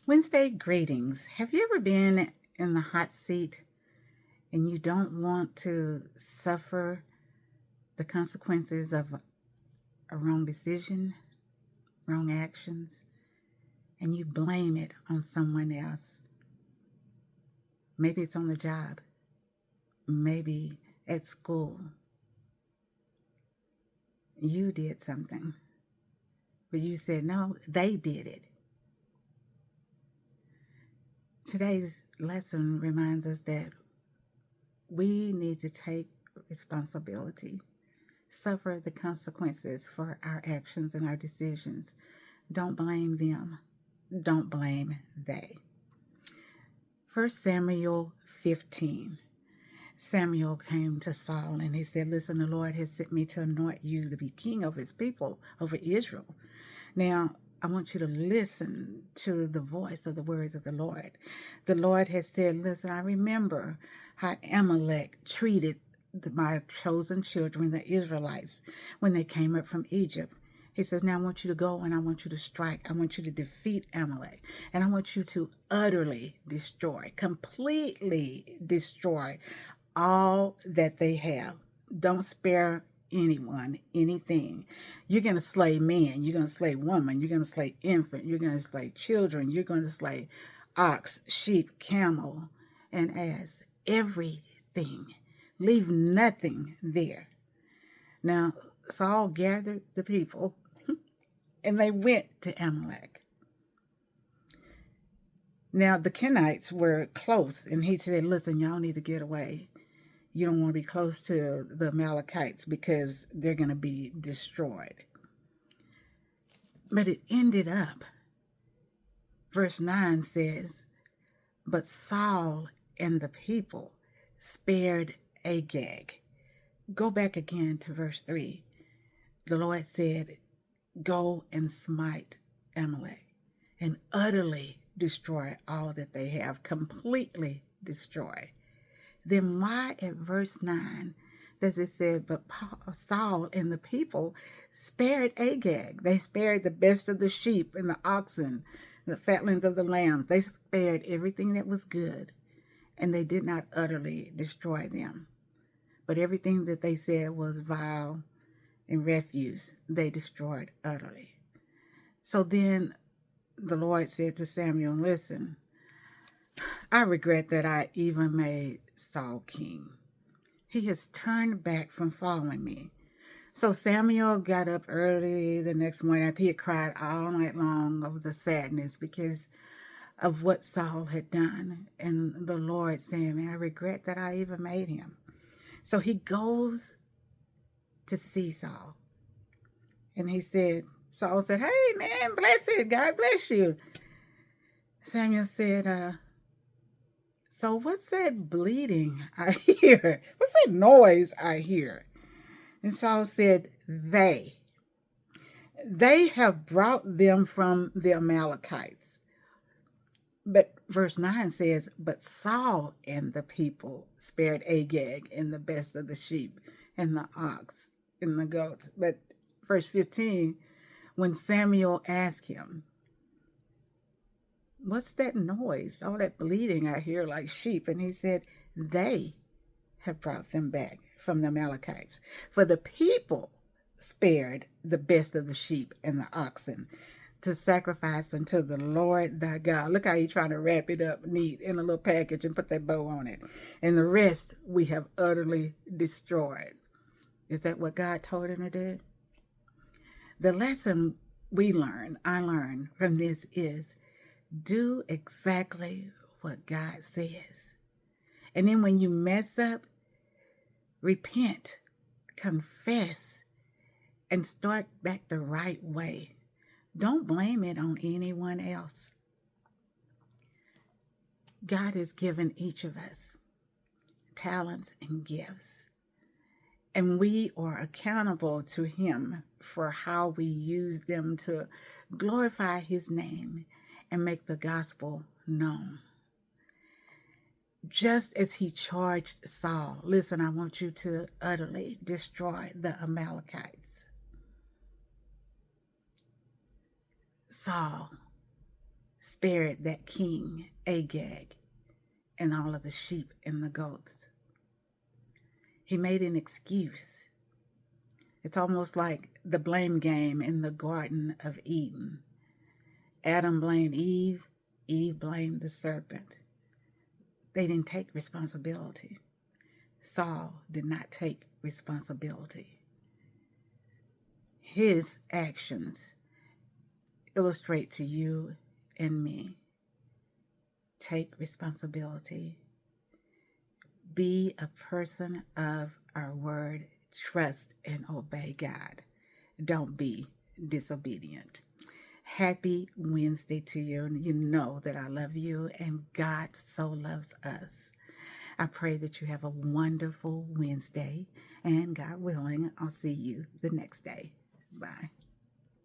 Wednesday greetings. Have you ever been in the hot seat and you don't want to suffer the consequences of a wrong decision, wrong actions, and you blame it on someone else? Maybe it's on the job, maybe at school. You did something, but you said, no, they did it. Today's lesson reminds us that we need to take responsibility, suffer the consequences for our actions and our decisions. Don't blame them. Don't blame they. 1 Samuel 15. Samuel came to Saul and he said, listen, the Lord has sent me to anoint you to be king of his people, over Israel. Now, I want you to listen to the voice of the words of the Lord. The Lord has said, listen, I remember how Amalek treated my chosen children, the Israelites, when they came up from Egypt. He says, now I want you to go and I want you to strike. I want you to defeat Amalek. And I want you to utterly destroy, completely destroy all that they have. Don't spare anyone, anything. You're going to slay men. You're going to slay women. You're going to slay infant. You're going to slay children. You're going to slay ox, sheep, camel, and ass. Everything. Leave nothing there. Now, Saul gathered the people and they went to Amalek. Now, the Kenites were close, and he said, listen, y'all need to get away. You don't want to be close to the Amalekites because they're going to be destroyed. But it ended up, verse 9 says, but Saul and the people spared Agag. Go back again to verse 3. The Lord said, go and smite Amalek and utterly destroy all that they have, completely destroy. Then why at verse 9 does it say, but Saul and the people spared Agag? They spared the best of the sheep and the oxen, the fatlings of the lambs. They spared everything that was good, and they did not utterly destroy them. But everything that they said was vile and refuse, they destroyed utterly. So then the Lord said to Samuel, listen, I regret that I even made Saul king. He has turned back from following me. So Samuel got up early the next morning after he had cried all night long over the sadness because of what Saul had done. And the Lord saying, I regret that I even made him. So he goes to see Saul. And Saul said, hey, man, blessed, God bless you. Samuel said, so what's that bleeding I hear? What's that noise I hear? And Saul said, they have brought them from the Amalekites. But verse 9 says, but Saul and the people spared Agag and the best of the sheep and the ox and the goats. But verse 15, when Samuel asked him, what's that noise? All that bleeding I hear like sheep. And he said, they have brought them back from the Amalekites. For the people spared the best of the sheep and the oxen to sacrifice unto the Lord thy God. Look how he's trying to wrap it up neat in a little package and put that bow on it. And the rest we have utterly destroyed. Is that what God told him to do? The lesson I learned from this is do exactly what God says. And then when you mess up, repent, confess, and start back the right way. Don't blame it on anyone else. God has given each of us talents and gifts, and we are accountable to Him for how we use them to glorify His name and make the gospel known. Just as He charged Saul, listen, I want you to utterly destroy the Amalekites. Saul spared that king, Agag, and all of the sheep and the goats. He made an excuse. It's almost like the blame game in the Garden of Eden. Adam blamed Eve, Eve blamed the serpent. They didn't take responsibility. Saul did not take responsibility. His actions illustrate to you and me. Take responsibility. Be a person of our word. Trust and obey God. Don't be disobedient. Happy Wednesday to you. You know that I love you and God so loves us. I pray that you have a wonderful Wednesday, and God willing, I'll see you the next day. Bye.